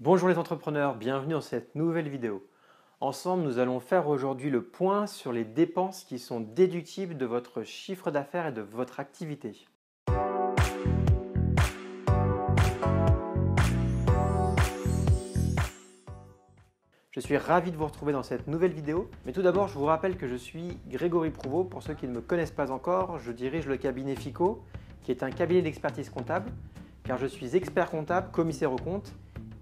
Bonjour les entrepreneurs, bienvenue dans cette nouvelle vidéo. Ensemble, nous allons faire aujourd'hui le point sur les dépenses qui sont déductibles de votre chiffre d'affaires et de votre activité. Je suis ravi de vous retrouver dans cette nouvelle vidéo, mais tout d'abord, je vous rappelle que je suis Grégory Prouveau. Pour ceux qui ne me connaissent pas encore, je dirige le cabinet FICO, qui est un cabinet d'expertise comptable, car je suis expert comptable, commissaire aux comptes,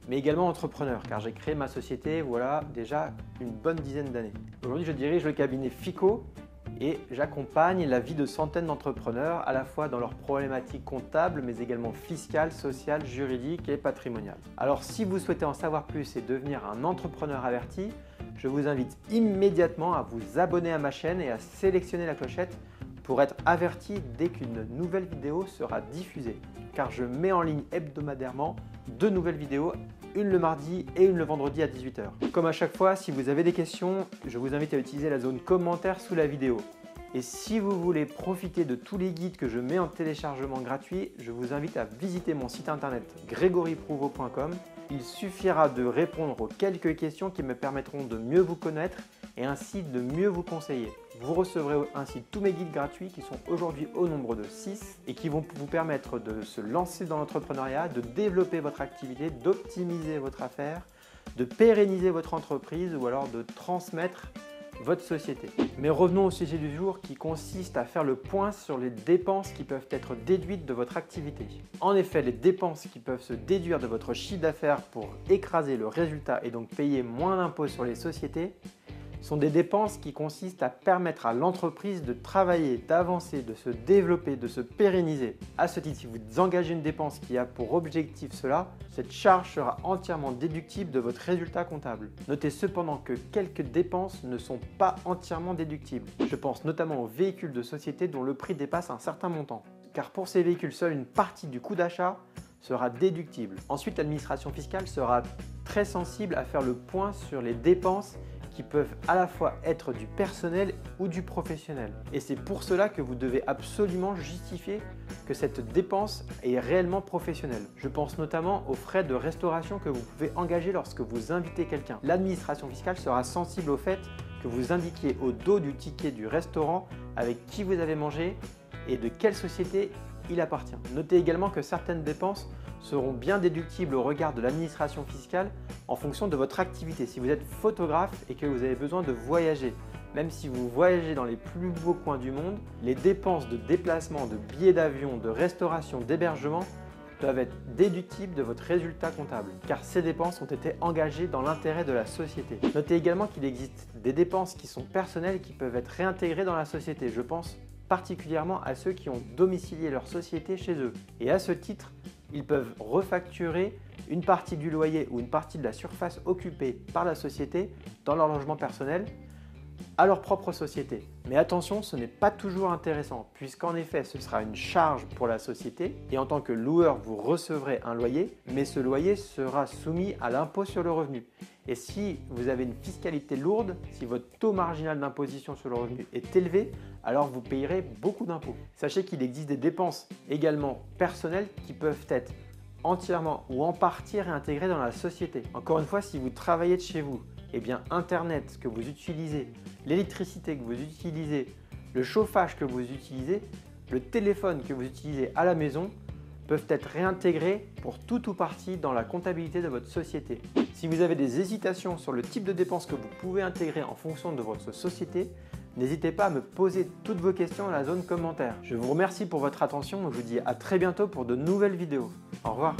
mais également entrepreneur, car j'ai créé ma société voilà déjà une bonne dizaine d'années. Aujourd'hui, je dirige le cabinet FICO et j'accompagne la vie de centaines d'entrepreneurs à la fois dans leurs problématiques comptables, mais également fiscales, sociales, juridiques et patrimoniales. Alors si vous souhaitez en savoir plus et devenir un entrepreneur averti, je vous invite immédiatement à vous abonner à ma chaîne et à sélectionner la clochette pour être averti dès qu'une nouvelle vidéo sera diffusée, car je mets en ligne hebdomadairement 2 nouvelles vidéos, une le mardi et une le vendredi à 18 h. Comme à chaque fois, si vous avez des questions, je vous invite à utiliser la zone commentaire sous la vidéo. Et si vous voulez profiter de tous les guides que je mets en téléchargement gratuit, je vous invite à visiter mon site internet gregoryprouveau.com. Il suffira de répondre aux quelques questions qui me permettront de mieux vous connaître et ainsi de mieux vous conseiller. Vous recevrez ainsi tous mes guides gratuits qui sont aujourd'hui au nombre de 6 et qui vont vous permettre de se lancer dans l'entrepreneuriat, de développer votre activité, d'optimiser votre affaire, de pérenniser votre entreprise ou alors de transmettre votre société. Mais revenons au sujet du jour qui consiste à faire le point sur les dépenses qui peuvent être déduites de votre activité. En effet, les dépenses qui peuvent se déduire de votre chiffre d'affaires pour écraser le résultat et donc payer moins d'impôts sur les sociétés sont des dépenses qui consistent à permettre à l'entreprise de travailler, d'avancer, de se développer, de se pérenniser. À ce titre, si vous engagez une dépense qui a pour objectif cela, cette charge sera entièrement déductible de votre résultat comptable. Notez cependant que quelques dépenses ne sont pas entièrement déductibles. Je pense notamment aux véhicules de société dont le prix dépasse un certain montant. Car pour ces véhicules, seule une partie du coût d'achat sera déductible. Ensuite, l'administration fiscale sera très sensible à faire le point sur les dépenses qui peuvent à la fois être du personnel ou du professionnel. Et c'est pour cela que vous devez absolument justifier que cette dépense est réellement professionnelle. Je pense notamment aux frais de restauration que vous pouvez engager lorsque vous invitez quelqu'un. L'administration fiscale sera sensible au fait que vous indiquiez au dos du ticket du restaurant avec qui vous avez mangé et de quelle société il appartient. Notez également que certaines dépenses seront bien déductibles au regard de l'administration fiscale en fonction de votre activité. Si vous êtes photographe et que vous avez besoin de voyager, même si vous voyagez dans les plus beaux coins du monde, les dépenses de déplacement, de billets d'avion, de restauration, d'hébergement doivent être déductibles de votre résultat comptable, car ces dépenses ont été engagées dans l'intérêt de la société. Notez également qu'il existe des dépenses qui sont personnelles et qui peuvent être réintégrées dans la société. Je pense particulièrement à ceux qui ont domicilié leur société chez eux. Et à ce titre, ils peuvent refacturer une partie du loyer ou une partie de la surface occupée par la société dans leur logement personnel à leur propre société. Mais attention, ce n'est pas toujours intéressant puisqu'en effet, ce sera une charge pour la société et en tant que loueur, vous recevrez un loyer, mais ce loyer sera soumis à l'impôt sur le revenu. Et si vous avez une fiscalité lourde, si votre taux marginal d'imposition sur le revenu est élevé, alors vous payerez beaucoup d'impôts. Sachez qu'il existe des dépenses également personnelles qui peuvent être entièrement ou en partie réintégrées dans la société. Encore une fois, si vous travaillez de chez vous, eh bien Internet que vous utilisez, l'électricité que vous utilisez, le chauffage que vous utilisez, le téléphone que vous utilisez à la maison peuvent être réintégrés pour tout ou partie dans la comptabilité de votre société. Si vous avez des hésitations sur le type de dépenses que vous pouvez intégrer en fonction de votre société, n'hésitez pas à me poser toutes vos questions dans la zone commentaire. Je vous remercie pour votre attention et je vous dis à très bientôt pour de nouvelles vidéos. Au revoir.